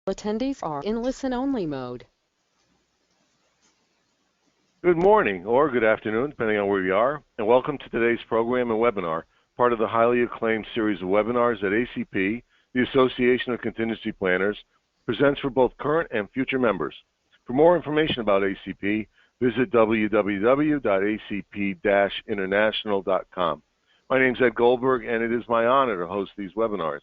Attendees are in listen-only mode. Good morning or good afternoon, depending on where you are, and welcome to today's program and webinar, part of the highly acclaimed series of webinars that ACP, the Association of Contingency Planners, presents for both current and future members. For more information about ACP, visit www.acp-international.com. My name is Ed Goldberg, and it is my honor to host these webinars.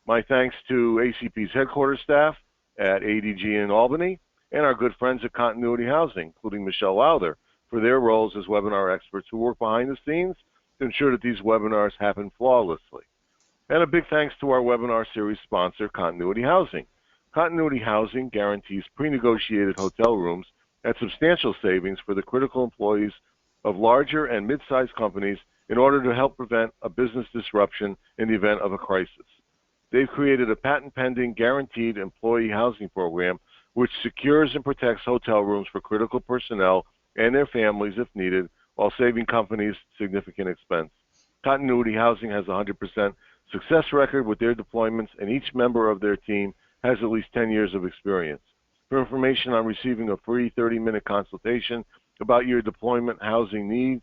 My thanks to ACP's headquarters staff at ADG in Albany, and our good friends at Continuity Housing, including Michelle Lowther, for their roles as webinar experts who work behind the scenes to ensure that these webinars happen flawlessly. And a big thanks to our webinar series sponsor, Continuity Housing. Continuity Housing guarantees pre-negotiated hotel rooms at substantial savings for the critical employees of larger and mid-sized companies in order to help prevent a business disruption in the event of a crisis. They've created a patent-pending guaranteed employee housing program which secures and protects hotel rooms for critical personnel and their families if needed, while saving companies significant expense. Continuity Housing has a 100% success record with their deployments, and each member of their team has at least 10 years of experience. For information on receiving a free 30-minute consultation about your deployment housing needs,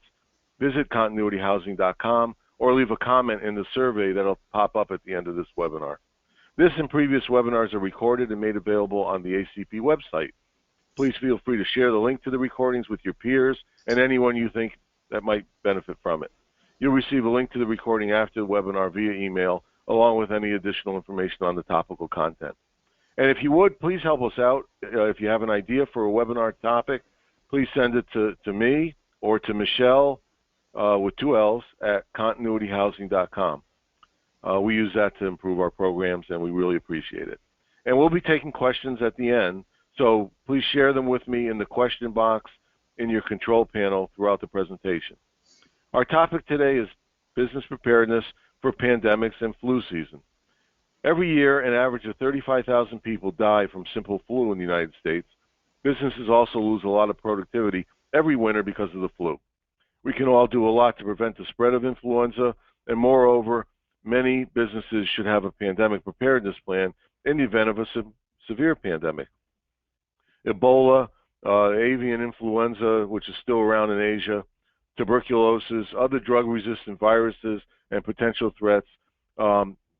visit continuityhousing.com or leave a comment in the survey that'll pop up at the end of this webinar. This and previous webinars are recorded and made available on the ACP website. Please feel free to share the link to the recordings with your peers and anyone you think that might benefit from it. You'll receive a link to the recording after the webinar via email, along with any additional information on the topical content. And if you would, please help us out. If you have an idea for a webinar topic, please send it to me or to Michelle with 2 L's at continuityhousing.com. We use that to improve our programs, and we really appreciate it. And we'll be taking questions at the end, so please share them with me in the question box in your control panel throughout the presentation. Our topic today is business preparedness for pandemics and flu season. Every year, an average of 35,000 people die from simple flu in the United States. Businesses also lose a lot of productivity every winter because of the flu. We can all do a lot to prevent the spread of influenza, and moreover, many businesses should have a pandemic preparedness plan in the event of a severe pandemic. Ebola, avian influenza, which is still around in Asia, tuberculosis, other drug-resistant viruses, and potential threats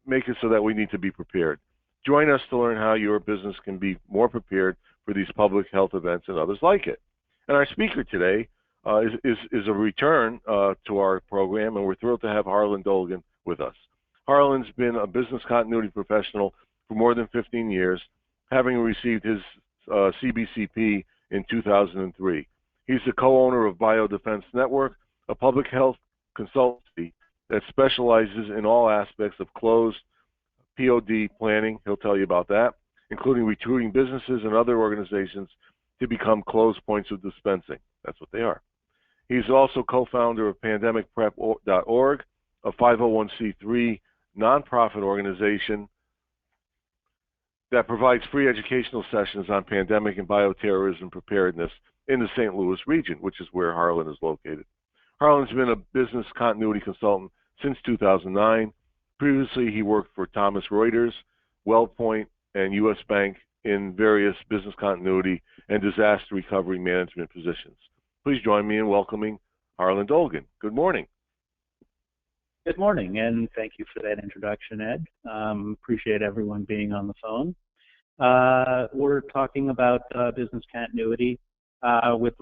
make it so that we need to be prepared. Join us to learn how your business can be more prepared for these public health events and others like it. And our speaker today is a return to our program, and we're thrilled to have Harlan Dolgan with us. Harlan's been a business continuity professional for more than 15 years, having received his CBCP in 2003. He's the co-owner of Biodefense Network, a public health consultancy that specializes in all aspects of closed POD planning. He'll tell you about that, including recruiting businesses and other organizations to become closed points of dispensing. That's what they are. He's also co-founder of pandemicprep.org, a 501c3 nonprofit organization that provides free educational sessions on pandemic and bioterrorism preparedness in the St. Louis region, which is where Harlan is located. Harlan's been a business continuity consultant since 2009. Previously, he worked for Thomson Reuters, WellPoint, and U.S. Bank in various business continuity and disaster recovery management positions. Please join me in welcoming Harlan Dolgan. Good morning. Good morning, and thank you for that introduction, Ed. Appreciate everyone being on the phone. We're talking about business continuity with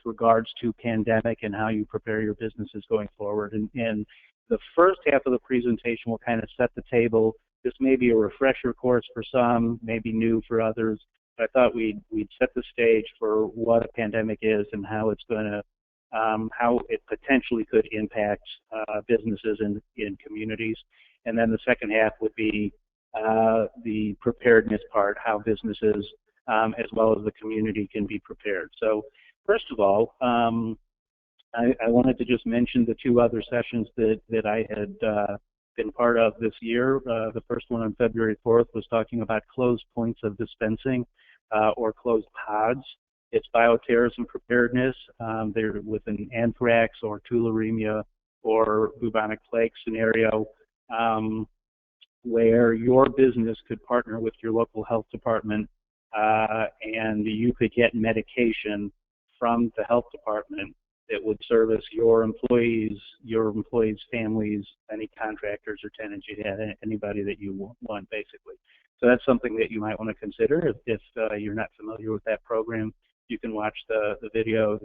regards to pandemic and how you prepare your businesses going forward. And the first half of the presentation will kind of set the table. This may be a refresher course for some, maybe new for others. But I thought we'd set the stage for what a pandemic is and how it's going to how it potentially could impact businesses in communities. And then the second half would be the preparedness part, how businesses as well as the community can be prepared. So first of all, I wanted to just mention the 2 other sessions that I had been part of this year. The first one on February 4th was talking about closed points of dispensing or closed pods. It's bioterrorism preparedness. They're with an anthrax or tularemia or bubonic plague scenario. where your business could partner with your local health department, and you could get medication from the health department that would service your employees' families, any contractors or tenants you had, anybody that you want, basically. So that's something that you might want to consider if you're not familiar with that program. You can watch the video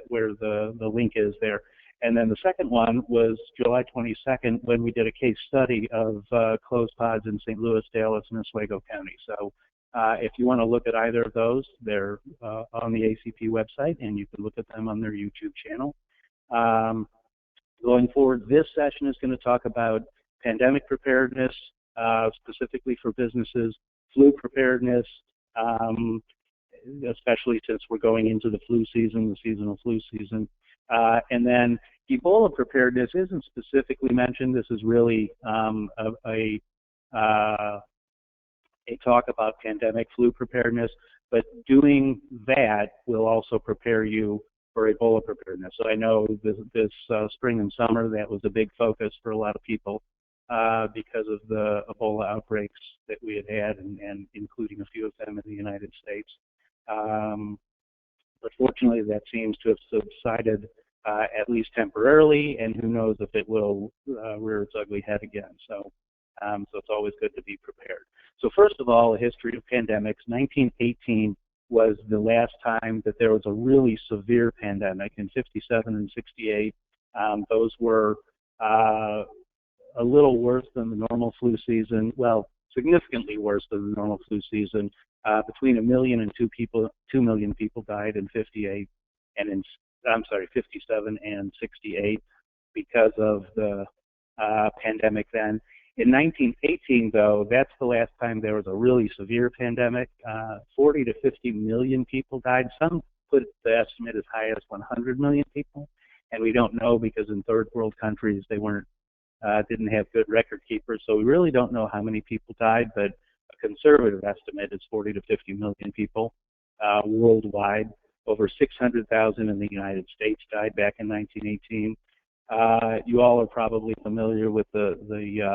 where the link is there. And then the second one was July 22nd, when we did a case study of closed pods in St. Louis, Dallas, and Oswego County. So if you want to look at either of those, they're on the ACP website, and you can look at them on their YouTube channel. Going forward, this session is going to talk about pandemic preparedness, specifically for businesses, flu preparedness, especially since we're going into the flu season, the seasonal flu season. And then Ebola preparedness isn't specifically mentioned. This is really a talk about pandemic flu preparedness, but doing that will also prepare you for Ebola preparedness. So I know this spring and summer, that was a big focus for a lot of people because of the Ebola outbreaks that we had and including a few of them in the United States. But fortunately, that seems to have subsided at least temporarily, and who knows if it will rear its ugly head again. So it's always good to be prepared. So first of all, a history of pandemics. 1918 was the last time that there was a really severe pandemic. In 57 and 68, those were a little worse than the normal flu season. Well, significantly worse than the normal flu season. Between 1 million and 2 million people died in 58, and in 57 and 68 because of the pandemic then. In 1918, though, that's the last time there was a really severe pandemic. 40 to 50 million people died. Some put the estimate as high as 100 million people, and we don't know because in third world countries they didn't have good record keepers, so we really don't know how many people died, but a conservative estimate is 40 to 50 million people worldwide. Over 600,000 in the United States died back in 1918. You all are probably familiar with the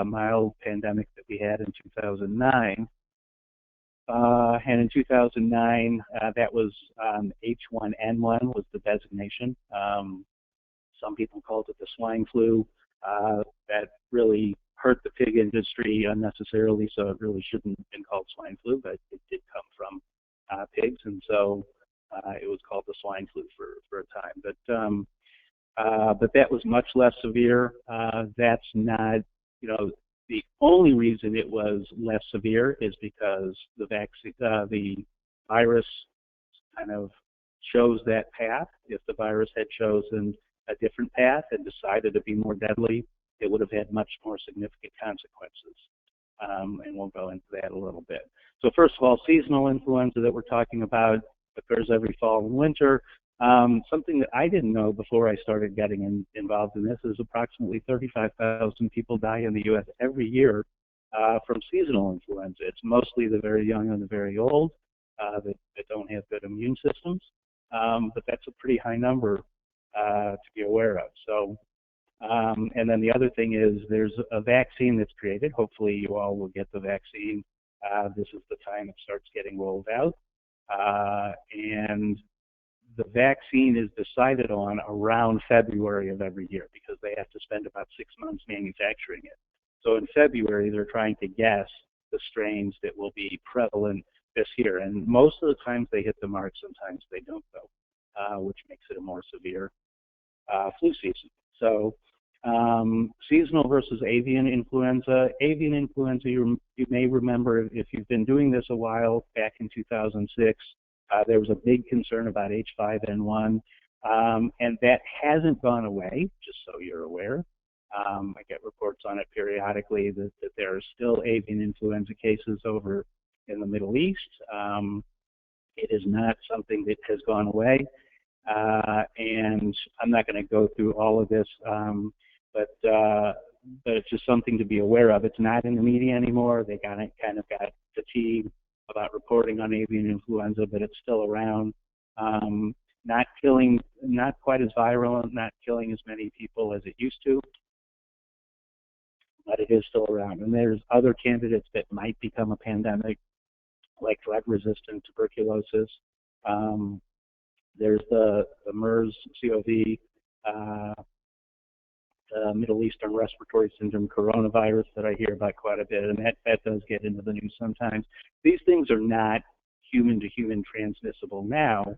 mild pandemic that we had in 2009. And in 2009, that was H1N1 was the designation. Some people called it the swine flu. That really hurt the pig industry unnecessarily, so it really shouldn't have been called swine flu, but it did come from pigs, and so it was called the swine flu for a time. But that was much less severe. That's not, the only reason it was less severe is because the vaccine, the virus kind of chose that path. If the virus had chosen a different path and decided to be more deadly, it would have had much more significant consequences. And we'll go into that a little bit. So first of all, seasonal influenza that we're talking about occurs every fall and winter. Something that I didn't know before I started getting involved in this is approximately 35,000 people die in the U.S. every year from seasonal influenza. It's mostly the very young and the very old that don't have good immune systems, but that's a pretty high number to be aware of. So, and then the other thing is there's a vaccine that's created. Hopefully you all will get the vaccine. This is the time it starts getting rolled out. And the vaccine is decided on around February of every year because they have to spend about 6 months manufacturing it. So in February, they're trying to guess the strains that will be prevalent this year. And most of the times they hit the mark, sometimes they don't though, which makes it a more severe flu season. So seasonal versus avian influenza. Avian influenza, you may remember if you've been doing this a while, back in 2006, there was a big concern about H5N1, and that hasn't gone away, just so you're aware. I get reports on it periodically that there are still avian influenza cases over in the Middle East. It is not something that has gone away, and I'm not going to go through all of this, but it's just something to be aware of. It's not in the media anymore. They kind of got fatigued about reporting on avian influenza, but it's still around. Not killing, not quite as viral, not killing as many people as it used to. but it is still around. And there's other candidates that might become a pandemic, like drug-resistant tuberculosis. There's the MERS-CoV, Middle Eastern Respiratory Syndrome coronavirus that I hear about quite a bit, and that does get into the news sometimes. These things are not human-to-human transmissible now,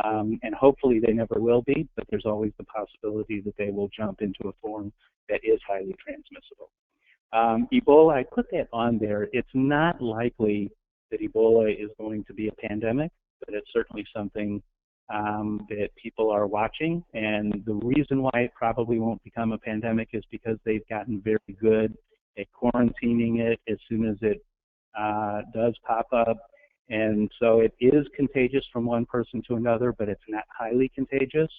and hopefully they never will be, but there's always the possibility that they will jump into a form that is highly transmissible. Ebola, I put that on there. It's not likely that Ebola is going to be a pandemic, but it's certainly something that people are watching. And the reason why it probably won't become a pandemic is because they've gotten very good at quarantining it as soon as it does pop up. And so it is contagious from one person to another, but it's not highly contagious.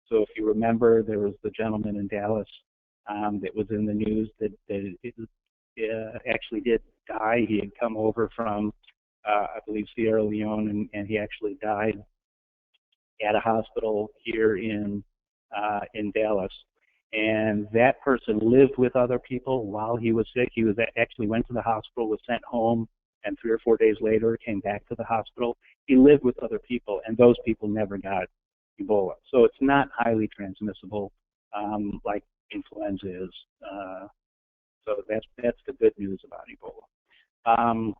So if you remember, there was the gentleman in Dallas that was in the news that actually did die. He had come over from, I believe, Sierra Leone, and he actually died at a hospital here in Dallas. And that person lived with other people while he was sick. He was actually went to the hospital, was sent home, and 3 or 4 days later came back to the hospital. He lived with other people, and those people never got Ebola. So it's not highly transmissible like influenza is. So that's the good news about Ebola.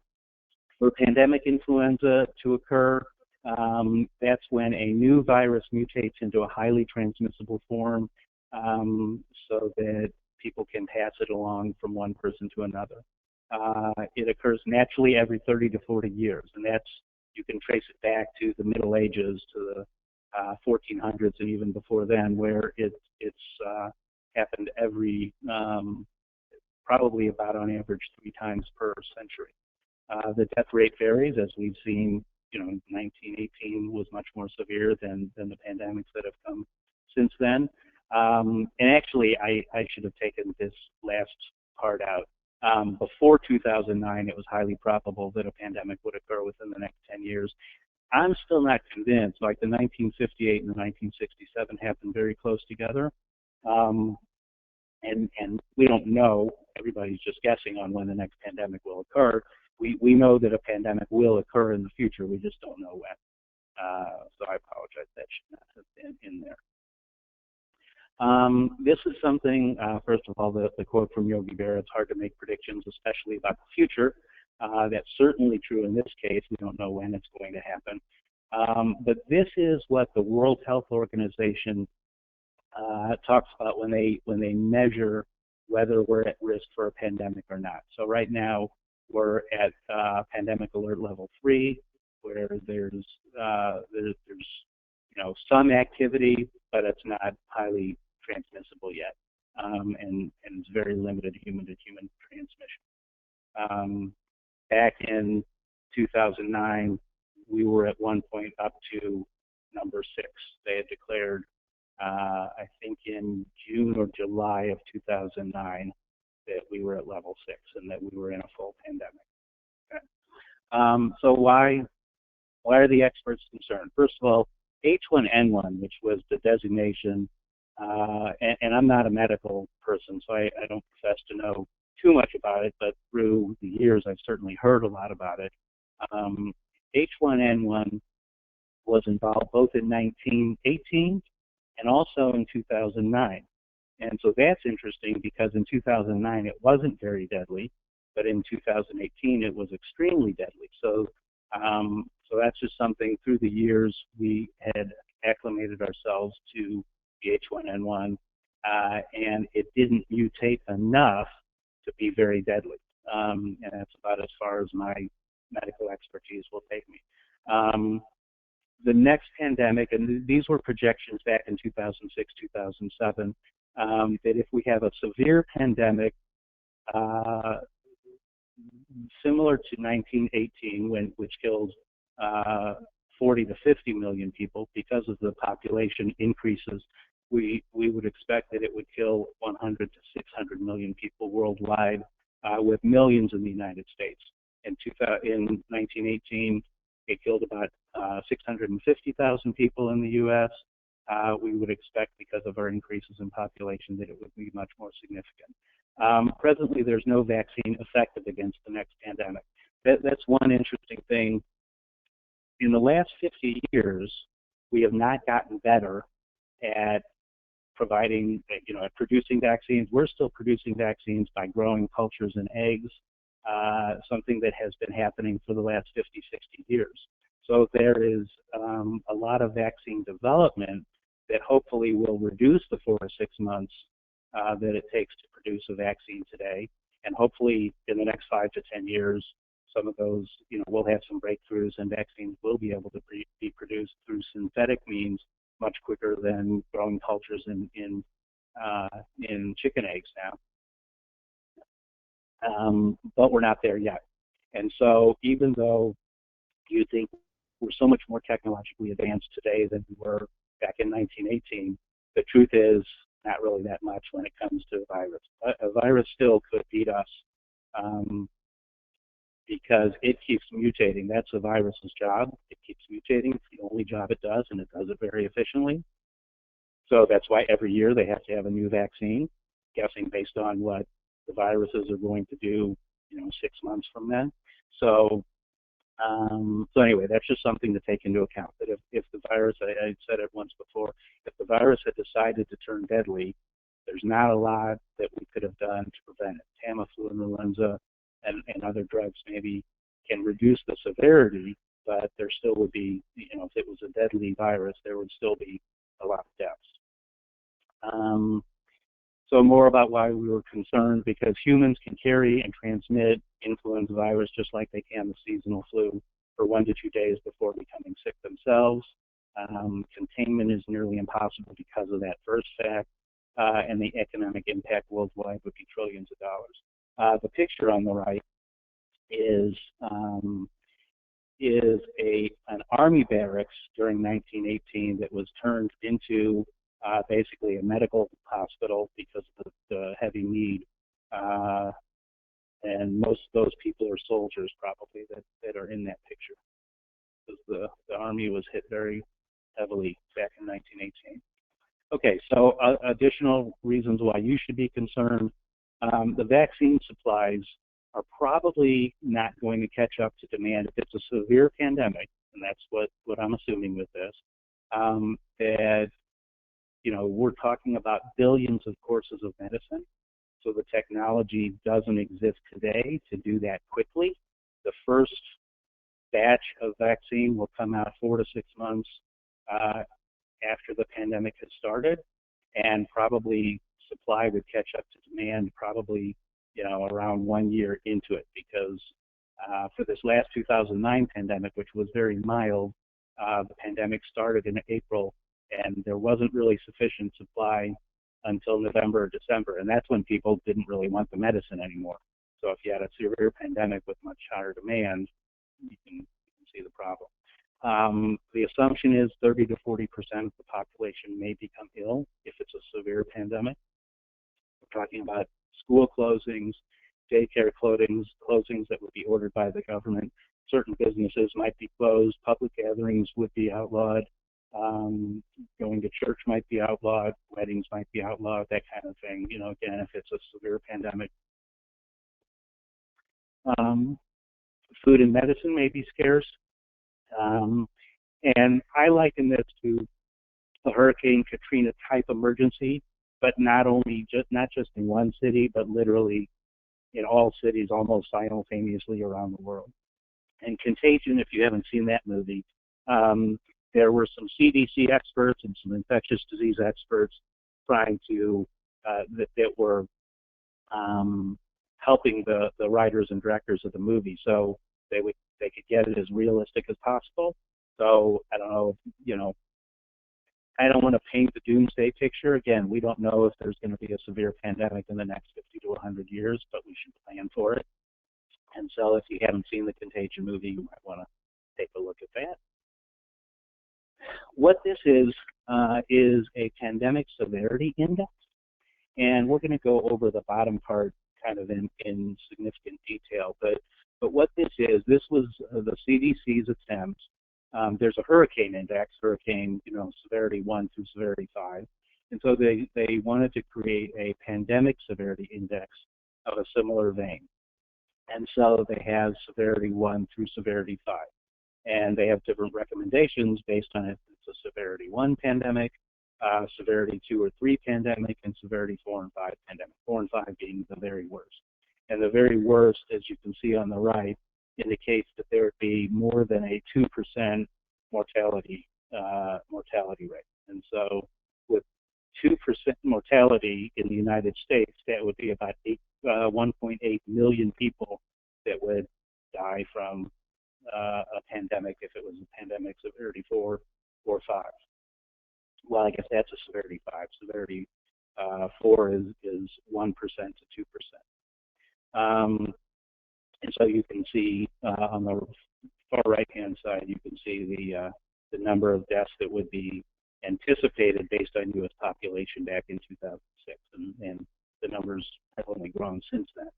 For pandemic influenza to occur, that's when a new virus mutates into a highly transmissible form, so that people can pass it along from one person to another. It occurs naturally every 30 to 40 years, and you can trace it back to the Middle Ages, to the 1400s, and even before then, where it's happened every, probably about on average 3 times per century. The death rate varies, as we've seen. 1918 was much more severe than the pandemics that have come since then. And actually, I should have taken this last part out. Before 2009, it was highly probable that a pandemic would occur within the next 10 years. I'm still not convinced. Like the 1958 and the 1967 happened very close together. And we don't know. Everybody's just guessing on when the next pandemic will occur. We know that a pandemic will occur in the future. We just don't know when. So I apologize. That should not have been in there. This is something, first of all, the quote from Yogi Berra, it's hard to make predictions, especially about the future. That's certainly true in this case. We don't know when it's going to happen. But this is what the World Health Organization talks about when they measure whether we're at risk for a pandemic or not. So right now, we're at pandemic alert level 3, where there's some activity, but it's not highly transmissible yet, and it's very limited human-to-human transmission. Back in 2009, we were at one point up to number 6. They had declared, I think in June or July of 2009, that we were at level 6 and that we were in a full pandemic. Okay. So why are the experts concerned? First of all, H1N1, which was the designation, and I'm not a medical person, so I don't profess to know too much about it, but through the years I've certainly heard a lot about it. H1N1 was involved both in 1918 and also in 2009. And so that's interesting because in 2009 it wasn't very deadly, but in 2018 it was extremely deadly. So that's just something through the years we had acclimated ourselves to the H1N1, and it didn't mutate enough to be very deadly. And that's about as far as my medical expertise will take me. The next pandemic, and these were projections back in 2006, 2007, that if we have a severe pandemic similar to 1918, which killed 40 to 50 million people, because of the population increases, we would expect that it would kill 100 to 600 million people worldwide, with millions in the United States. In 1918, it killed about 650,000 people in the U.S. We would expect, because of our increases in population, that it would be much more significant. Presently, there's no vaccine effective against the next pandemic. That's one interesting thing. In the last 50 years, we have not gotten better at providing, at producing vaccines. We're still producing vaccines by growing cultures and eggs, something that has been happening for the last 50, 60 years. So there is a lot of vaccine development that hopefully will reduce the 4 to 6 months that it takes to produce a vaccine today. And hopefully in the next 5 to 10 years, some of those, we'll have some breakthroughs and vaccines will be able to be produced through synthetic means much quicker than growing cultures in chicken eggs now. But we're not there yet. And so even though you think we're so much more technologically advanced today than we were back in 1918, the truth is not really that much when it comes to a virus. A virus still could beat us because it keeps mutating. That's a virus's job. It keeps mutating. It's the only job it does, and it does it very efficiently. So that's why every year they have to have a new vaccine, guessing based on what the viruses are going to do, 6 months from then. So anyway, that's just something to take into account. That if the virus, I said it once before, if the virus had decided to turn deadly, there's not a lot that we could have done to prevent it. Tamiflu, influenza, and other drugs maybe can reduce the severity, but there still would be, if it was a deadly virus, there would still be a lot of deaths. So more about why we were concerned, because humans can carry and transmit influenza virus just like they can the seasonal flu for 1 to 2 days before becoming sick themselves. Containment is nearly impossible because of that first fact, and the economic impact worldwide would be trillions of dollars. The picture on the right is an army barracks during 1918 that was turned into basically a medical hospital because of the heavy need. And most of those people are soldiers probably that are in that picture, because the army was hit very heavily back in 1918. Okay, so additional reasons why you should be concerned. The vaccine supplies are probably not going to catch up to demand if it's a severe pandemic, and that's what I'm assuming with this, that we're talking about billions of courses of medicine, so the technology doesn't exist today to do that quickly. The first batch of vaccine will come out 4 to 6 months after the pandemic has started, and probably supply would catch up to demand probably around 1 year into it, because for this last 2009 pandemic, which was very mild, the pandemic started in April, and there wasn't really sufficient supply until November or December, and that's when people didn't really want the medicine anymore. So if you had a severe pandemic with much higher demand, you can see the problem. The assumption is 30 to 40% of the population may become ill if it's a severe pandemic. We're talking about school closings, daycare closings that would be ordered by the government. Certain businesses might be closed, public gatherings would be outlawed, going to church might be outlawed, weddings might be outlawed, that kind of thing, again, if it's a severe pandemic. Food and medicine may be scarce. And I liken this to a Hurricane Katrina type emergency, but not just in one city, but literally in all cities almost simultaneously around the world. And Contagion, if you haven't seen that movie, there were some CDC experts and some infectious disease experts trying to that were helping the writers and directors of the movie, so they could get it as realistic as possible. So I don't know, I don't want to paint the doomsday picture. Again, we don't know if there's going to be a severe pandemic in the next 50 to 100 years, but we should plan for it. And so if you haven't seen the Contagion movie, you might want to take a look at that. What this is a pandemic severity index, and we're going to go over the bottom part kind of in significant detail. But what this was the CDC's attempt. There's a hurricane index, hurricane severity 1 through severity 5, and so they wanted to create a pandemic severity index of a similar vein. And so they have severity 1 through severity 5. And they have different recommendations based on if it's a severity 1 pandemic, severity 2 or 3 pandemic, and severity 4 and 5 pandemic, 4 and 5 being the very worst. And the very worst, as you can see on the right, indicates that there would be more than a 2% mortality rate. And so with 2% mortality in the United States, that would be about 1.8 million people that would die from a pandemic if it was a pandemic severity 4 or 5. Well, I guess that's a severity 5. Severity 4 is 1% to 2%. And so you can see on the far right-hand side, you can see the number of deaths that would be anticipated based on U.S. population back in 2006, and the numbers have only grown since then.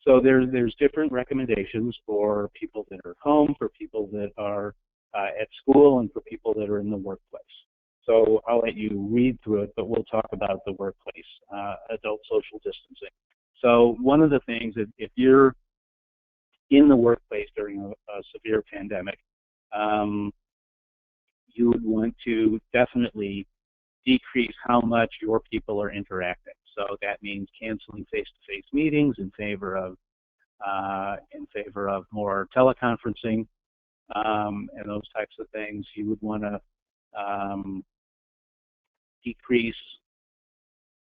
So there's different recommendations for people that are at home, for people that are at school, and for people that are in the workplace. So I'll let you read through it, but we'll talk about the workplace, adult social distancing. So one of the things that if you're in the workplace during a severe pandemic, you would want to definitely decrease how much your people are interacting. So that means canceling face-to-face meetings in favor of more teleconferencing and those types of things. You would want to decrease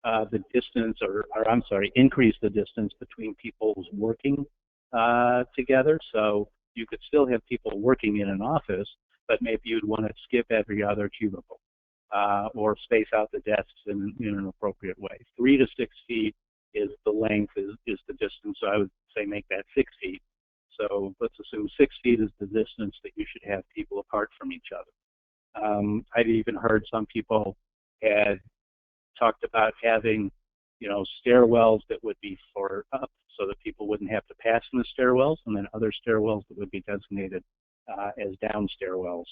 the distance, increase the distance between people's working together. So you could still have people working in an office, but maybe you'd want to skip every other cubicle or space out the desks in an appropriate way. 3 to 6 feet is the length, is the distance. So I would say make that 6 feet. So let's assume 6 feet is the distance that you should have people apart from each other. I've even heard some people had talked about having, stairwells that would be for up so that people wouldn't have to pass in the stairwells, and then other stairwells that would be designated as down stairwells,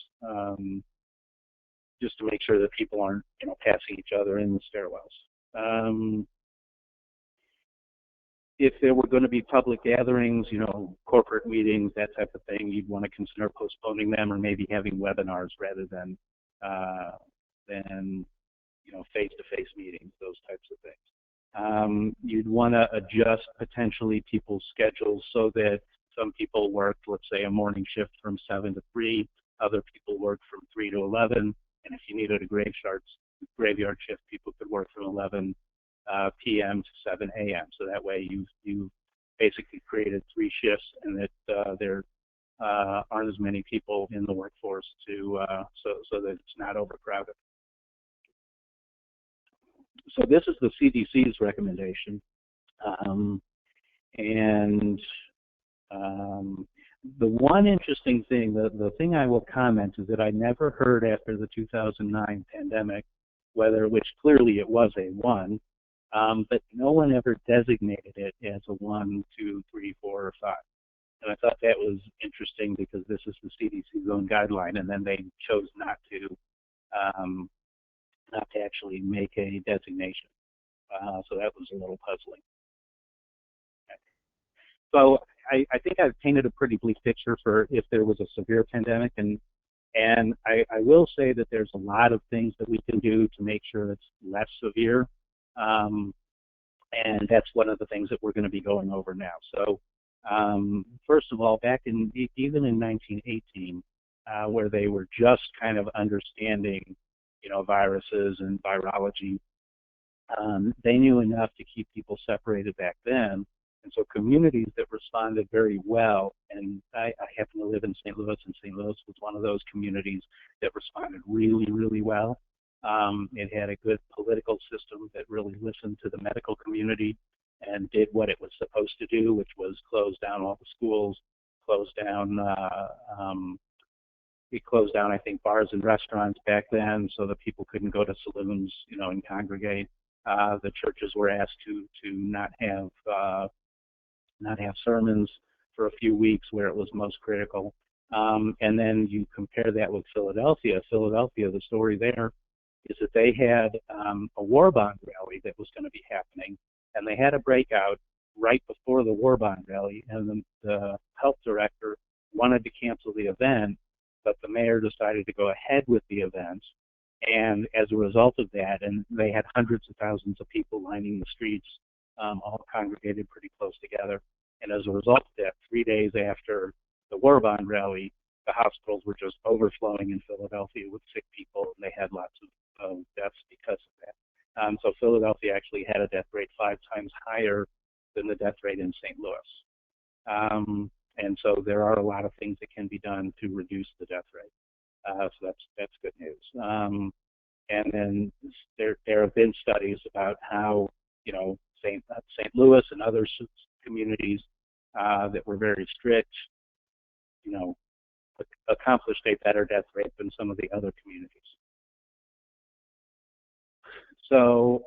just to make sure that people aren't, passing each other in the stairwells. If there were going to be public gatherings, corporate meetings, that type of thing, you'd want to consider postponing them or maybe having webinars rather than face-to-face meetings, those types of things. You'd want to adjust potentially people's schedules so that some people work, let's say, a morning shift from 7 to 3, other people work from 3 to 11, and if you needed a graveyard shift, people could work from 11 p.m. to 7 a.m. So that way you basically created 3 shifts, and that there aren't as many people in the workforce so that it's not overcrowded. So this is the CDC's recommendation, and the one interesting thing, the thing I will comment is that I never heard after the 2009 pandemic, which clearly it was a 1, but no one ever designated it as a 1, 2, 3, 4, or 5. And I thought that was interesting because this is the CDC's own guideline, and then they chose not to actually make a designation. So that was a little puzzling. So I think I've painted a pretty bleak picture for if there was a severe pandemic, and I will say that there's a lot of things that we can do to make sure it's less severe, and that's one of the things that we're going to be going over now. So first of all, back even in 1918, where they were just kind of understanding, viruses and virology, they knew enough to keep people separated back then. And so communities that responded very well, and I happen to live in St. Louis, and St. Louis was one of those communities that responded really, really well. It had a good political system that really listened to the medical community and did what it was supposed to do, which was close down all the schools, close down, I think, bars and restaurants back then so that people couldn't go to saloons, and congregate. The churches were asked to not have sermons for a few weeks where it was most critical. And then you compare that with Philadelphia. Philadelphia, the story there is that they had a war bond rally that was going to be happening, And they had a breakout right before the war bond rally, and the health director wanted to cancel the event, but the mayor decided to go ahead with the event. And as a result of that, and they had hundreds of thousands of people lining the streets, all congregated pretty close together. And as a result of that, 3 days after the war bond rally, the hospitals were just overflowing in Philadelphia with sick people, and they had lots of deaths because of that. So Philadelphia actually had a death rate 5 times higher than the death rate in St. Louis. And so there are a lot of things that can be done to reduce the death rate. So that's good news. And then there have been studies about how, you know, St. Louis and other communities that were very strict, you know, accomplished a better death rate than some of the other communities. So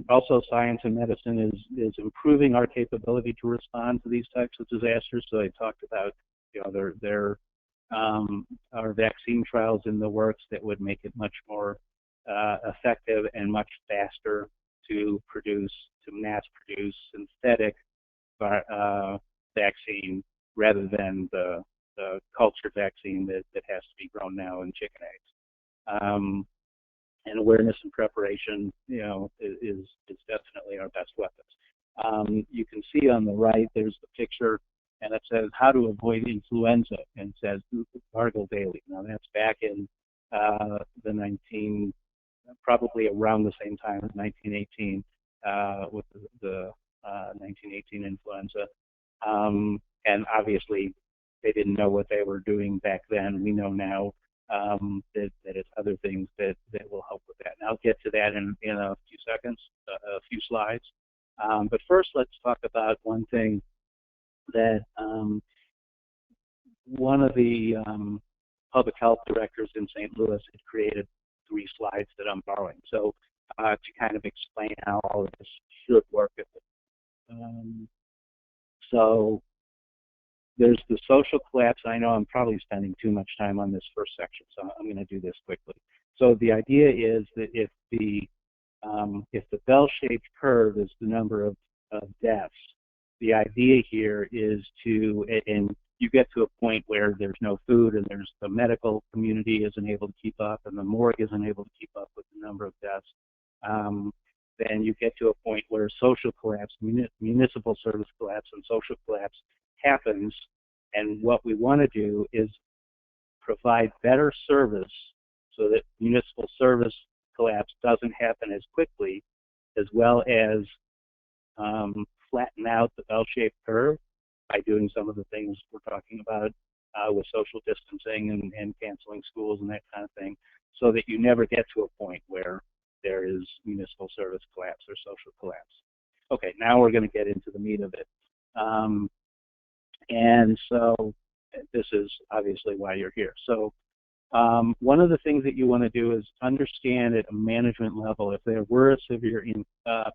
also science and medicine is improving our capability to respond to these types of disasters. So I talked about, you know, there are vaccine trials in the works that would make it much more effective and much faster to mass produce synthetic vaccine rather than the cultured vaccine that has to be grown now in chicken eggs. And awareness and preparation, you know, is definitely our best weapons. You can see on the right, there's the picture, and it says how to avoid influenza, and it says gargle daily. Now that's back in probably around the same time as 1918 with the 1918 influenza. And obviously, they didn't know what they were doing back then. We know now that it's other things that will help with that. And I'll get to that in a few seconds, a few slides. But first, let's talk about one thing that one of the public health directors in St. Louis had created 3 slides that I'm borrowing. So to kind of explain how all of this should work. So there's the social collapse. I know I'm probably spending too much time on this first section, so I'm going to do this quickly. So the idea is that if the bell-shaped curve is the number of deaths, the idea here is and you get to a point where there's no food and the medical community isn't able to keep up and the morgue isn't able to keep up with the number of deaths. Then you get to a point where social collapse, municipal service collapse and social collapse happens, and what we want to do is provide better service so that municipal service collapse doesn't happen as quickly, as well as flatten out the bell-shaped curve by doing some of the things we're talking about with social distancing and canceling schools and that kind of thing, so that you never get to a point where there is municipal service collapse or social collapse. Okay, now we're going to get into the meat of it. And so this is obviously why you're here. So one of the things that you want to do is understand at a management level, if there were a severe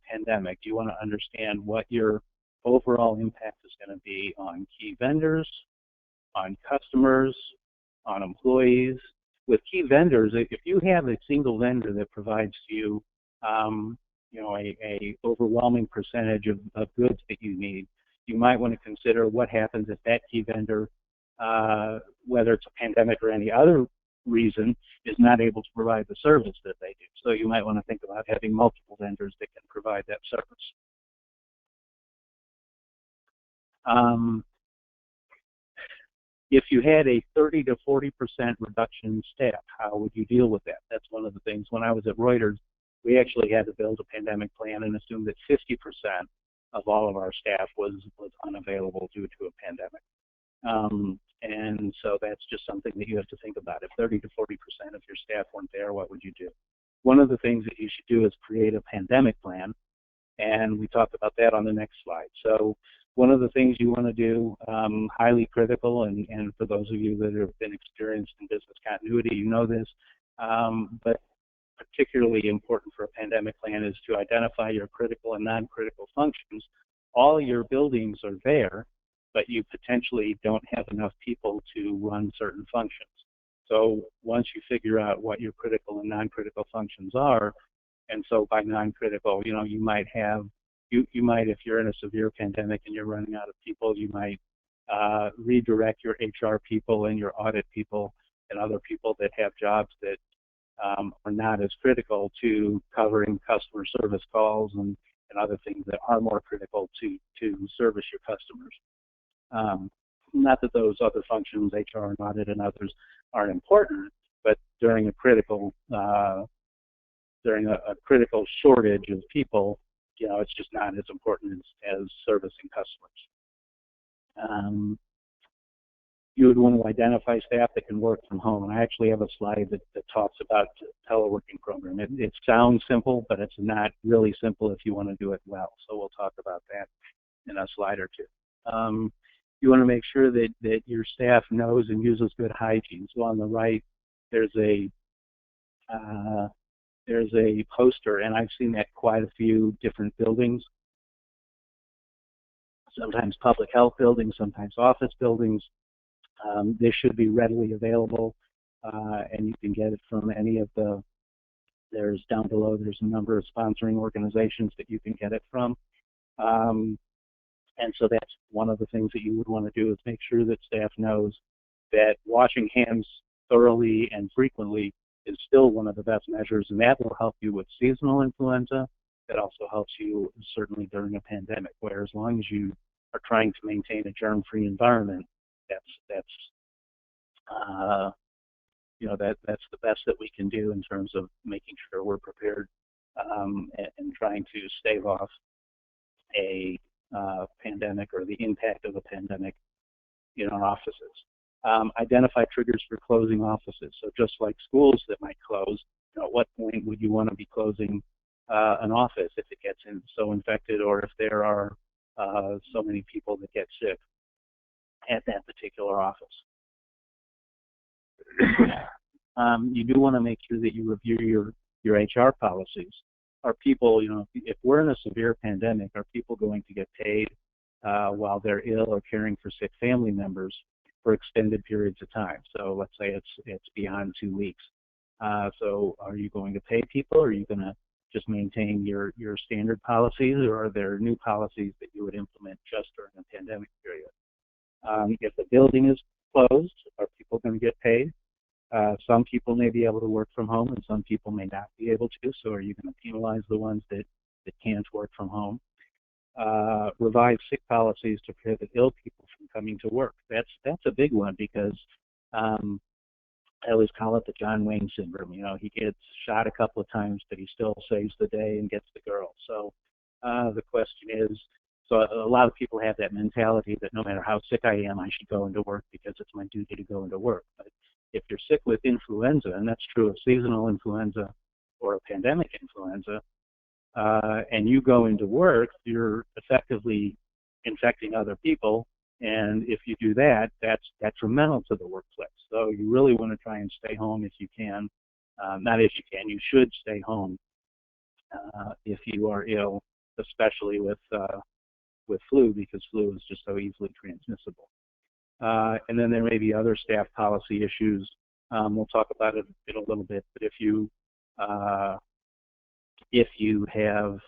pandemic, you want to understand what your overall impact is going to be on key vendors, on customers, on employees. With key vendors, if you have a single vendor that provides you, you know, a overwhelming percentage of goods that you need, you might want to consider what happens if that key vendor, whether it's a pandemic or any other reason, is not able to provide the service that they do. So you might want to think about having multiple vendors that can provide that service. If you had a 30 to 40% reduction in staff, how would you deal with that? That's one of the things. When I was at Reuters, we actually had to build a pandemic plan and assume that 50% of all of our staff was unavailable due to a pandemic. And so that's just something that you have to think about. If 30 to 40% of your staff weren't there, what would you do? One of the things that you should do is create a pandemic plan, and we talked about that on the next slide. So one of the things you want to do, highly critical, and for those of you that have been experienced in business continuity, you know this, but particularly important for a pandemic plan is to identify your critical and non-critical functions. All your buildings are there, but you potentially don't have enough people to run certain functions. So once you figure out what your critical and non-critical functions are, and so by non-critical, you know, you might have you might, if you're in a severe pandemic and you're running out of people, you might redirect your HR people and your audit people and other people that have jobs that are not as critical to covering customer service calls and other things that are more critical to service your customers. Not that those other functions, HR and audit and others, aren't important, but during a critical shortage of people, it's just not as important as servicing customers. You would want to identify staff that can work from home. And I actually have a slide that talks about the teleworking program. It sounds simple, but it's not really simple if you want to do it well. So we'll talk about that in a slide or two. You want to make sure that your staff knows and uses good hygiene. So on the right, there's a poster, and I've seen that quite a few different buildings. Sometimes public health buildings, sometimes office buildings. This should be readily available, and you can get it from any of there's down below, there's a number of sponsoring organizations that you can get it from. And so that's one of the things that you would want to do is make sure that staff knows that washing hands thoroughly and frequently is still one of the best measures, and that will help you with seasonal influenza. That also helps you certainly during a pandemic, where as long as you are trying to maintain a germ-free environment, that's the best that we can do in terms of making sure we're prepared and trying to stave off a pandemic or the impact of a pandemic in our offices. Identify triggers for closing offices. So just like schools that might close, at what point would you want to be closing an office if it gets so infected, or if there are so many people that get sick at that particular office. You do want to make sure that you review your HR policies. Are people, if we're in a severe pandemic, are people going to get paid while they're ill or caring for sick family members for extended periods of time? So let's say it's beyond 2 weeks. So are you going to pay people, or are you going to just maintain your standard policies, or are there new policies that you would implement just during the pandemic period? If the building is closed, are people going to get paid? Some people may be able to work from home and some people may not be able to, so are you going to penalize the ones that can't work from home? Revise sick policies to prohibit ill people from coming to work. That's a big one, because I always call it the John Wayne syndrome. He gets shot a couple of times, but he still saves the day and gets the girl. So the question is, so a lot of people have that mentality that no matter how sick I am, I should go into work because it's my duty to go into work. But if you're sick with influenza, and that's true of seasonal influenza or a pandemic influenza, and you go into work, you're effectively infecting other people. And if you do that, that's detrimental to the workplace. So you really want to try and stay home if you can. Not if you can, you should stay home if you are ill, especially with flu, because flu is just so easily transmissible. And then there may be other staff policy issues. We'll talk about it in a little bit, but if you have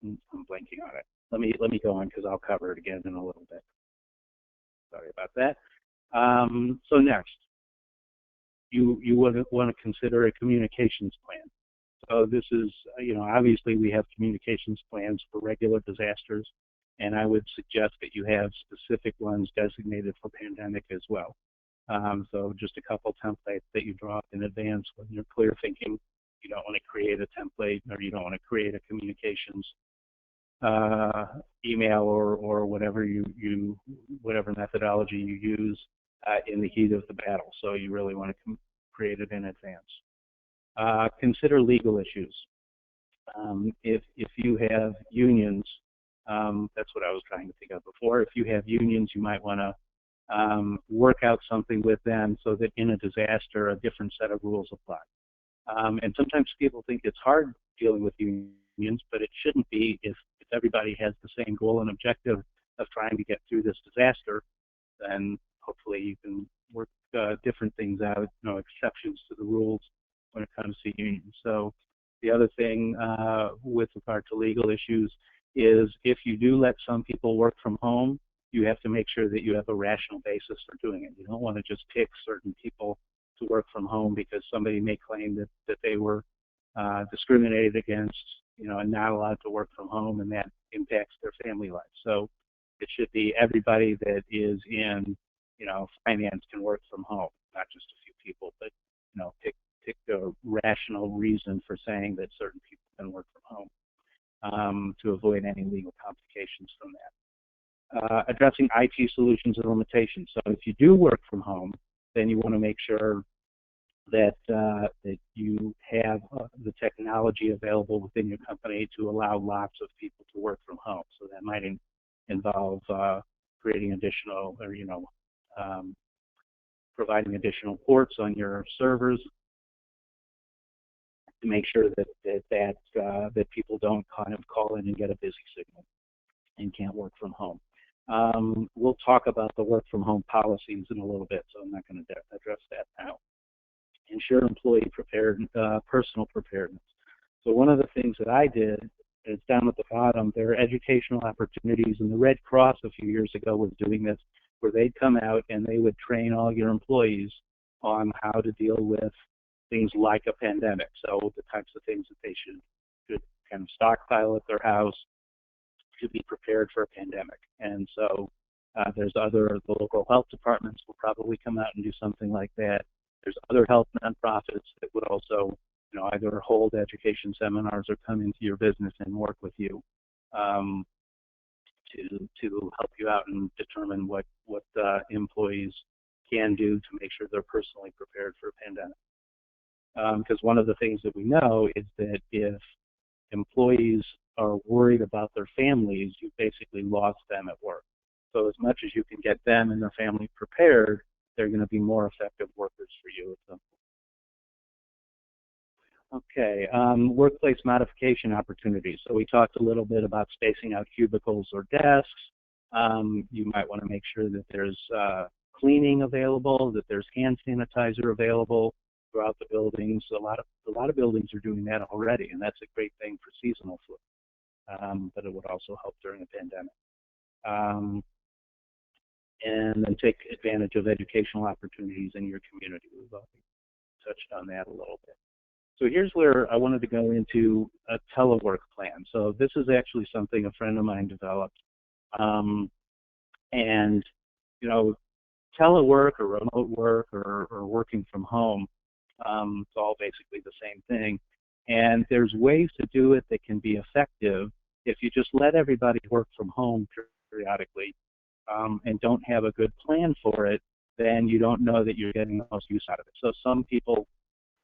I'm blanking on it. Let me go on, because I'll cover it again in a little bit. Sorry about that. So next, you want to consider a communications plan. So this is, obviously we have communications plans for regular disasters, and I would suggest that you have specific ones designated for pandemic as well. So just a couple templates that you draw up in advance when you're clear thinking. You don't want to create a template, or you don't want to create a communications email or whatever whatever methodology you use in the heat of the battle. So you really want to create it in advance. Consider legal issues. If you have unions, that's what I was trying to think of before. If you have unions, you might want to work out something with them so that in a disaster, a different set of rules apply. And sometimes people think it's hard dealing with unions, but it shouldn't be if everybody has the same goal and objective of trying to get through this disaster. Then hopefully you can work different things out, exceptions to the rules when it comes to unions. So the other thing with regard to legal issues is if you do let some people work from home, you have to make sure that you have a rational basis for doing it. You don't want to just pick certain people to work from home because somebody may claim that they were discriminated against, and not allowed to work from home, and that impacts their family life. So it should be everybody that is in, finance can work from home, not just a few people, but, pick a rational reason for saying that certain people can work from home to avoid any legal complications from that. Addressing IT solutions and limitations. So if you do work from home, then you want to make sure that you have the technology available within your company to allow lots of people to work from home. So that might involve creating additional, or providing additional ports on your servers to make sure that people don't kind of call in and get a busy signal and can't work from home. We'll talk about the work from home policies in a little bit, so I'm not going to address that now. Ensure employee personal preparedness. So one of the things that I did is down at the bottom, there are educational opportunities, and the Red Cross a few years ago was doing this, where they'd come out and they would train all your employees on how to deal with things like a pandemic. So the types of things that they should kind of stockpile at their house to be prepared for a pandemic. And so the local health departments will probably come out and do something like that. There's other health nonprofits that would also, either hold education seminars or come into your business and work with you to help you out and determine what employees can do to make sure they're personally prepared for a pandemic. Because one of the things that we know is that if employees are worried about their families, you've basically lost them at work. So as much as you can get them and their family prepared, they're going to be more effective workers for you. Okay, workplace modification opportunities. So we talked a little bit about spacing out cubicles or desks. You might want to make sure that there's cleaning available, that there's hand sanitizer available throughout the buildings. A lot of buildings are doing that already, and that's a great thing for seasonal flu. But it would also help during a pandemic. And then take advantage of educational opportunities in your community. We've already touched on that a little bit. So here's where I wanted to go into a telework plan. So this is actually something a friend of mine developed. And, telework or remote work or working from home, it's all basically the same thing. And there's ways to do it that can be effective if you just let everybody work from home periodically. And don't have a good plan for it, then you don't know that you're getting the most use out of it. So some people,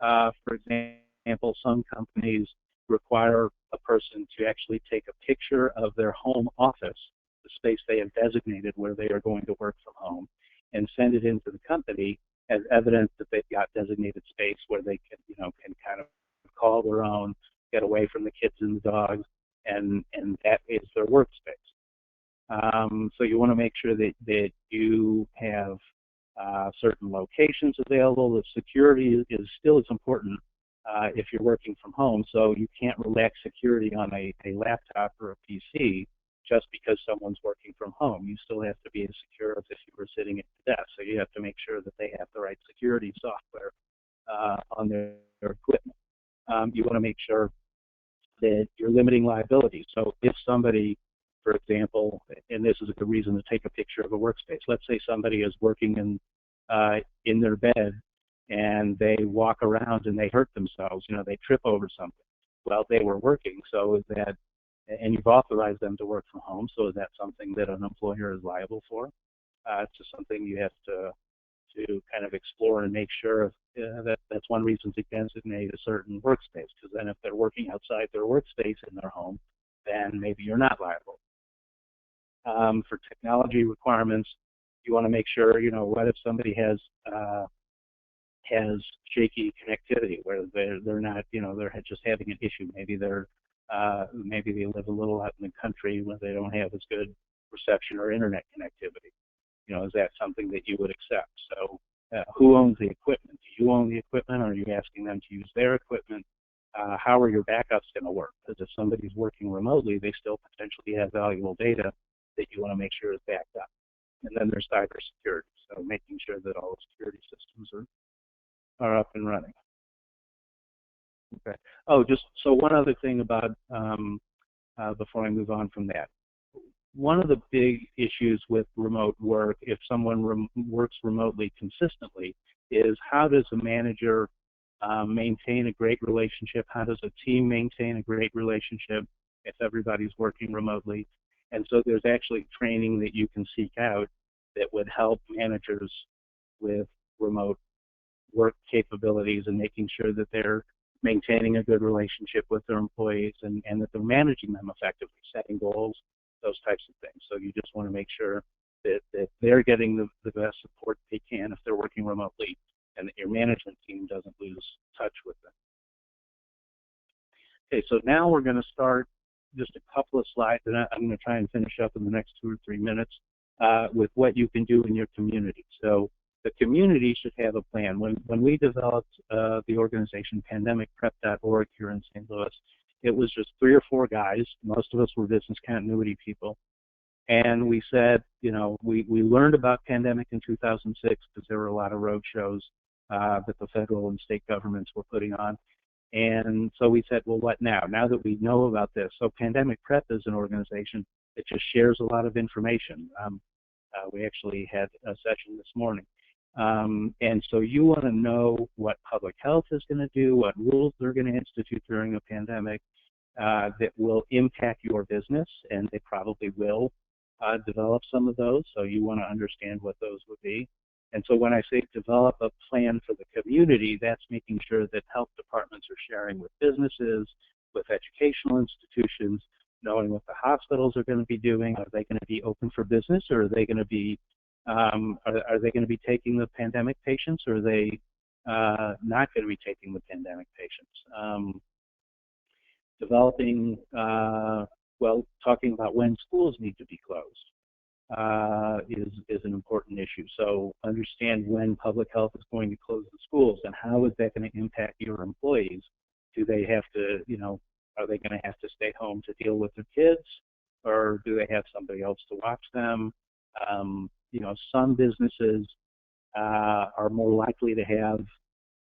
for example, some companies require a person to actually take a picture of their home office, the space they have designated where they are going to work from home, and send it into the company as evidence that they've got designated space where they can kind of call their own, get away from the kids and the dogs, and that is their workspace. So you want to make sure that you have certain locations available. The security is still as important if you're working from home. So you can't relax security on a laptop or a PC just because someone's working from home. You still have to be as secure as if you were sitting at the desk. So you have to make sure that they have the right security software on their equipment. You want to make sure that you're limiting liability. So if somebody, for example, and this is a good reason to take a picture of a workspace. Let's say somebody is working in their bed and they walk around and they hurt themselves. They trip over something. Well, they were working, so is that, and you've authorized them to work from home, so is that something that an employer is liable for? It's just something you have to kind of explore and make sure that's one reason to designate a certain workspace, because then if they're working outside their workspace in their home, then maybe you're not liable. For technology requirements, you want to make sure, what if somebody has shaky connectivity where they're not, they're just having an issue. Maybe maybe they live a little out in the country where they don't have as good reception or internet connectivity. Is that something that you would accept? So who owns the equipment? Do you own the equipment? Are you asking them to use their equipment? How are your backups going to work? Because if somebody's working remotely, they still potentially have valuable data that you want to make sure is backed up. And then there's cybersecurity, so making sure that all the security systems are up and running. Okay. Oh, just so one other thing about before I move on from that. One of the big issues with remote work, if someone works remotely consistently, is how does a manager maintain a great relationship? How does a team maintain a great relationship if everybody's working remotely? And so there's actually training that you can seek out that would help managers with remote work capabilities and making sure that they're maintaining a good relationship with their employees and that they're managing them effectively, setting goals, those types of things. So you just want to make sure that they're getting the best support they can if they're working remotely and that your management team doesn't lose touch with them. Okay, so now we're going to start just a couple of slides, and I'm going to try and finish up in the next 2 or 3 minutes with what you can do in your community. So the community should have a plan. When we developed the organization pandemicprep.org here in St. Louis, it was just 3 or 4 guys. Most of us were business continuity people. And we said, you know, we learned about pandemic in 2006 because there were a lot of road shows that the federal and state governments were putting on. And so we said, well, what now? Now that we know about this. So Pandemic Prep is an organization that just shares a lot of information. We actually had a session this morning. And so you want to know what public health is going to do, what rules they're going to institute during a pandemic that will impact your business, and they probably will develop some of those. So you want to understand what those would be. And so when I say develop a plan for the community, that's making sure that health departments are sharing with businesses, with educational institutions, knowing what the hospitals are going to be doing. Are they going to be open for business, or are they going to be are they going to be taking the pandemic patients, or are they not going to be taking the pandemic patients? Developing, well, talking about when schools need to be closed is an important issue. So understand when public health is going to close the schools, and how is that going to impact your employees? Do they have to, you know, are they going to have to stay home to deal with their kids, or do they have somebody else to watch them? You know, some businesses are more likely to have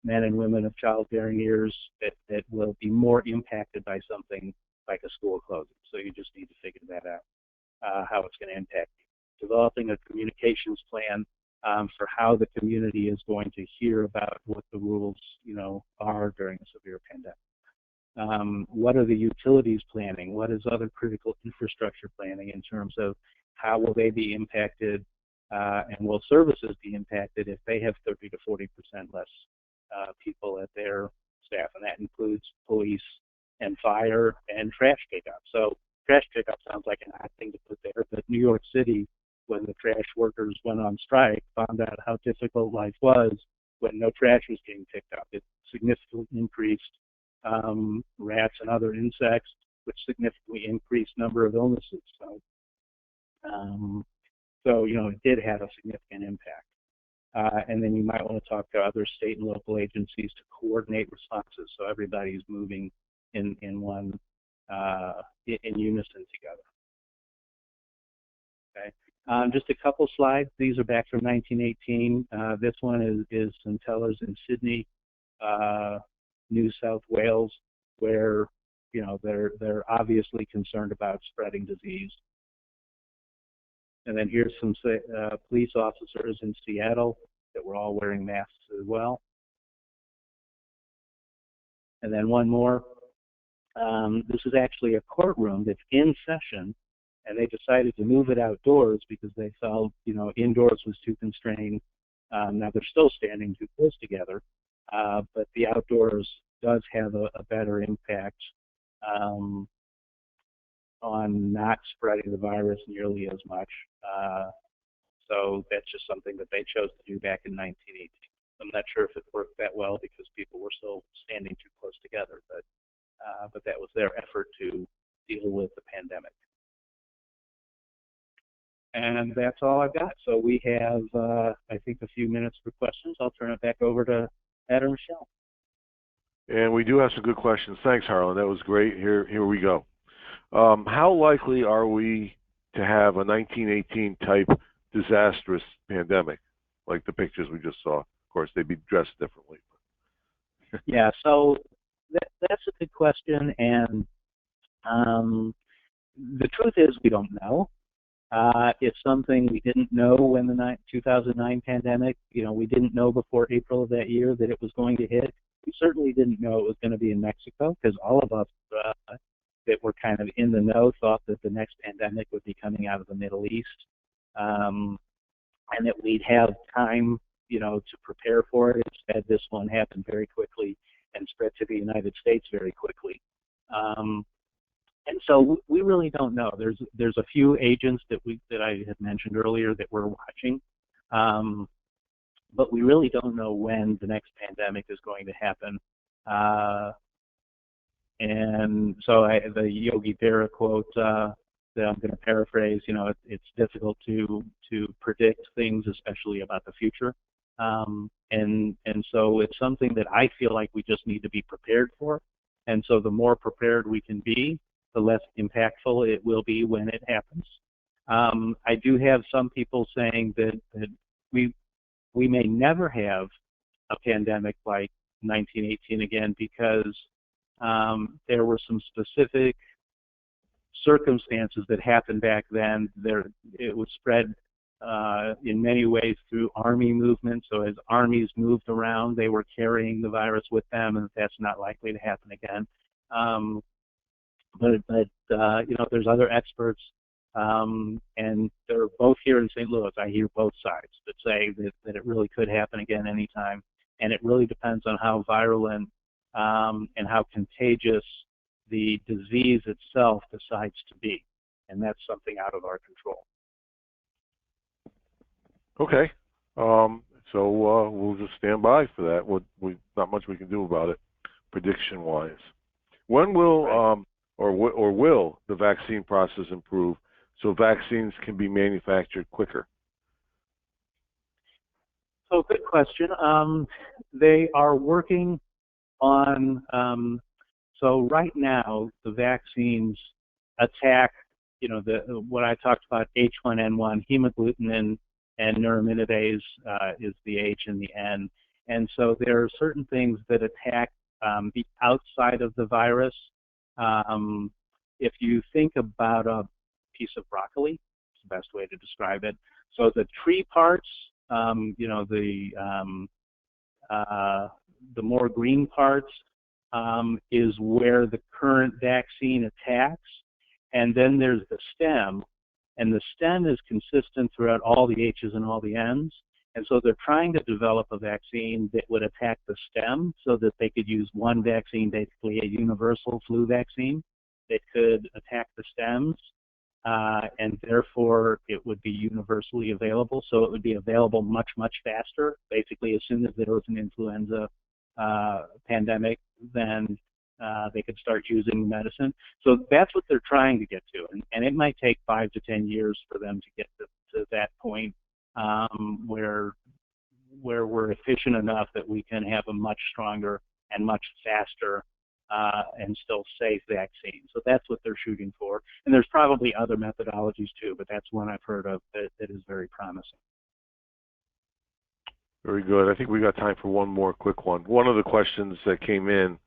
men and women of childbearing years that will be more impacted by something like a school closing. So you just need to figure that out, how it's going to impact you. Developing a communications plan for how the community is going to hear about what the rules, you know, are during a severe pandemic. What are the utilities planning? What is other critical infrastructure planning in terms of how will they be impacted, and will services be impacted if they have 30 to 40% less people at their staff? And that includes police and fire and trash pickup. So trash pickup sounds like an odd thing to put there, but New York City, when the trash workers went on strike, found out how difficult life was when no trash was being picked up. It significantly increased rats and other insects, which significantly increased number of illnesses. So you know, it did have a significant impact. And then you might want to talk to other state and local agencies to coordinate responses, so everybody's moving in one in unison together. Okay. Just a couple slides. These are back from 1918. This one is Centellas in Sydney, New South Wales, where, you know, they're obviously concerned about spreading disease. And then here's some police officers in Seattle that were all wearing masks as well. And then one more. This is actually a courtroom that's in session, and they decided to move it outdoors because they felt, you know, indoors was too constrained. Now they're still standing too close together, but the outdoors does have a better impact on not spreading the virus nearly as much. So that's just something that they chose to do back in 1918. I'm not sure if it worked that well because people were still standing too close together, but that was their effort to deal with the pandemic. And that's all I've got. So we have, I think, a few minutes for questions. I'll turn it back over to Ed or Michelle. And we do have some good questions. Thanks, Harlan. That was great. Here we go. How likely are we to have a 1918 type disastrous pandemic, like the pictures we just saw? Of course, they'd be dressed differently. Yeah, so that's a good question, and the truth is we don't know. It's something we didn't know when the 2009 pandemic, we didn't know before April of that year that it was going to hit. We certainly didn't know it was going to be in Mexico, because all of us that were kind of in the know thought that the next pandemic would be coming out of the Middle East, and that we'd have time, to prepare for it. Instead, this one happened very quickly and spread to the United States very quickly. And so we really don't know. There's a few agents that I had mentioned earlier that we're watching, but we really don't know when the next pandemic is going to happen. And so the Yogi Berra quote that I'm going to paraphrase, it's difficult to predict things, especially about the future. And so it's something that I feel like we just need to be prepared for. And so the more prepared we can be, the less impactful it will be when it happens. I do have some people saying that we may never have a pandemic like 1918 again, because there were some specific circumstances that happened back then. It was spread in many ways through army movement. So as armies moved around, they were carrying the virus with them, and that's not likely to happen again. But there's other experts, and they're both here in St. Louis. I hear both sides that say that it really could happen again anytime, and it really depends on how virulent and how contagious the disease itself decides to be, and that's something out of our control. Okay, so we'll just stand by for that. Not much we can do about it, prediction-wise. When will or will the vaccine process improve so vaccines can be manufactured quicker? So good question. They are working on, so right now the vaccines attack, what I talked about, H1N1, hemagglutinin, and neuraminidase is the H and the N. And so there are certain things that attack the outside of the virus. If you think about a piece of broccoli, it's the best way to describe it. So the tree parts, the more green parts is where the current vaccine attacks. And then there's the stem, and the stem is consistent throughout all the H's and all the N's. And so they're trying to develop a vaccine that would attack the stem so that they could use one vaccine, basically a universal flu vaccine that could attack the stems, and therefore it would be universally available. So it would be available much, much faster. Basically, as soon as there was an influenza pandemic, then they could start using the medicine. So that's what they're trying to get to. And it might take 5 to 10 years for them to get to that point where we're efficient enough that we can have a much stronger and much faster and still safe vaccine. So that's what they're shooting for. And there's probably other methodologies too, but that's one I've heard of that is very promising. Very good. I think we got time for one more quick one. One of the questions that came in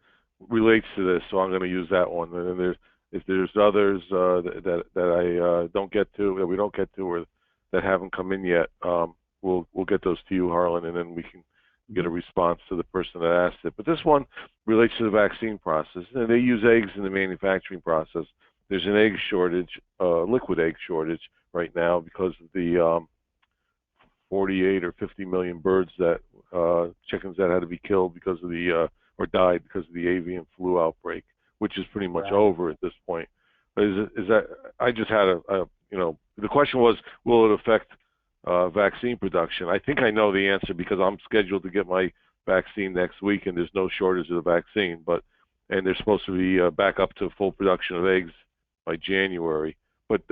relates to this, so I'm going to use that one. And if there's others that I don't get to, that we don't get to, or that haven't come in yet, we'll get those to you, Harlan, and then we can get a response to the person that asked it. But this one relates to the vaccine process. And they use eggs in the manufacturing process. There's an egg shortage, liquid egg shortage right now because of the 48 or 50 million birds that chickens that had to be killed because of the or died because of the avian flu outbreak, which is pretty much over at this point. But is that I just had the question was, will it affect vaccine production? I think I know the answer because I'm scheduled to get my vaccine next week, and there's no shortage of the vaccine. And they're supposed to be back up to full production of eggs by January. But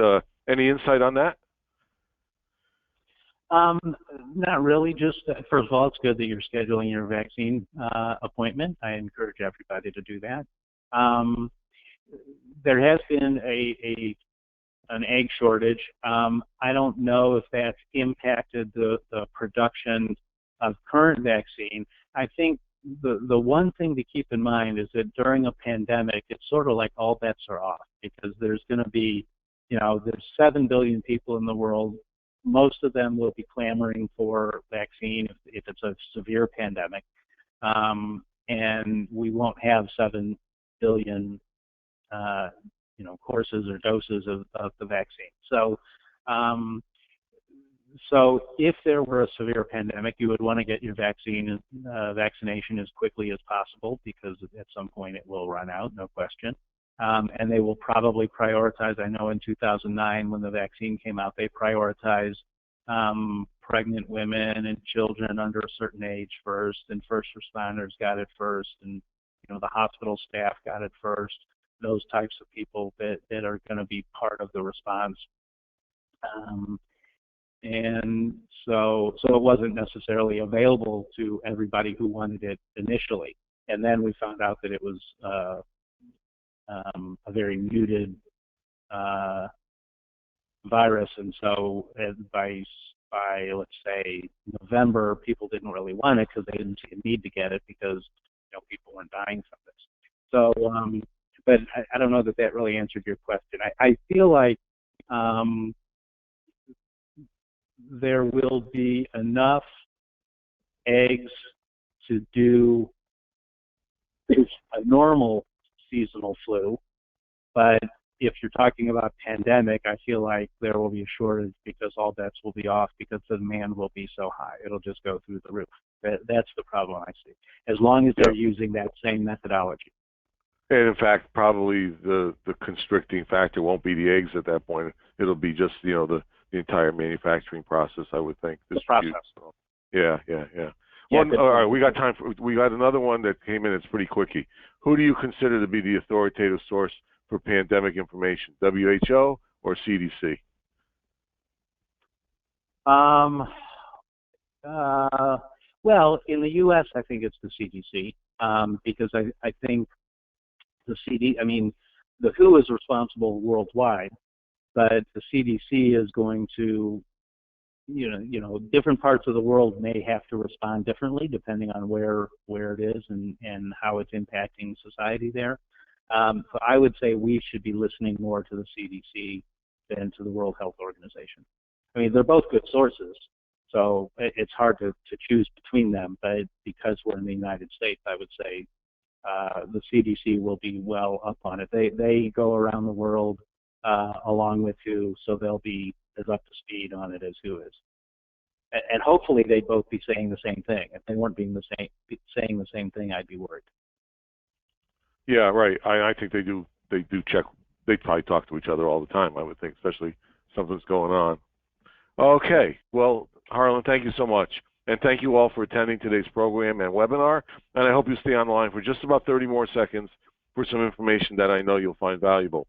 any insight on that? Um, Not really. Just first of all, it's good that you're scheduling your vaccine appointment. I encourage everybody to do that. Um, there has been an egg shortage. I don't know if that's impacted the production of current vaccine. I think the one thing to keep in mind is that during a pandemic, it's sort of like all bets are off because there's going to be, there's 7 billion people in the world. Most of them will be clamoring for vaccine if it's a severe pandemic. And we won't have 7 billion courses or doses of the vaccine. So if there were a severe pandemic, you would want to get your vaccination as quickly as possible because at some point it will run out, no question. And they will probably prioritize. I know in 2009 when the vaccine came out, they prioritized pregnant women and children under a certain age first, and first responders got it first, and the hospital staff got it first. Those types of people that are going to be part of the response. And so it wasn't necessarily available to everybody who wanted it initially. And then we found out that it was a very muted virus, and so by let's say November, people didn't really want it because they didn't see a need to get it because people weren't dying from this. So, but I don't know that really answered your question. I feel like there will be enough eggs to do a normal seasonal flu, but if you're talking about pandemic, I feel like there will be a shortage because all bets will be off because the demand will be so high. It'll just go through the roof. That's the problem I see, as long as they're using that same methodology. And in fact, probably the constricting factor won't be the eggs at that point. It'll be just, the entire manufacturing process, I would think. The process. So, yeah. All right, we got another one that came in. It's pretty quickie. Who do you consider to be the authoritative source for pandemic information, WHO or CDC? Well, in the U.S., I think it's the CDC because I think the WHO is responsible worldwide, but the CDC is going to, different parts of the world may have to respond differently depending on where it is and how it's impacting society there. So I would say we should be listening more to the CDC than to the World Health Organization. I mean, they're both good sources, so it's hard to choose between them, but because we're in the United States, I would say the CDC will be well up on it. They go around the world along with WHO, so they'll be as up to speed on it as WHO is. And hopefully they'd both be saying the same thing. If they weren't saying the same thing, I'd be worried. Yeah, right. I think they do check. They probably talk to each other all the time, I would think, especially if something's going on. Okay. Well, Harlan, thank you so much. And thank you all for attending today's program and webinar. And I hope you stay on the line for just about 30 more seconds for some information that I know you'll find valuable.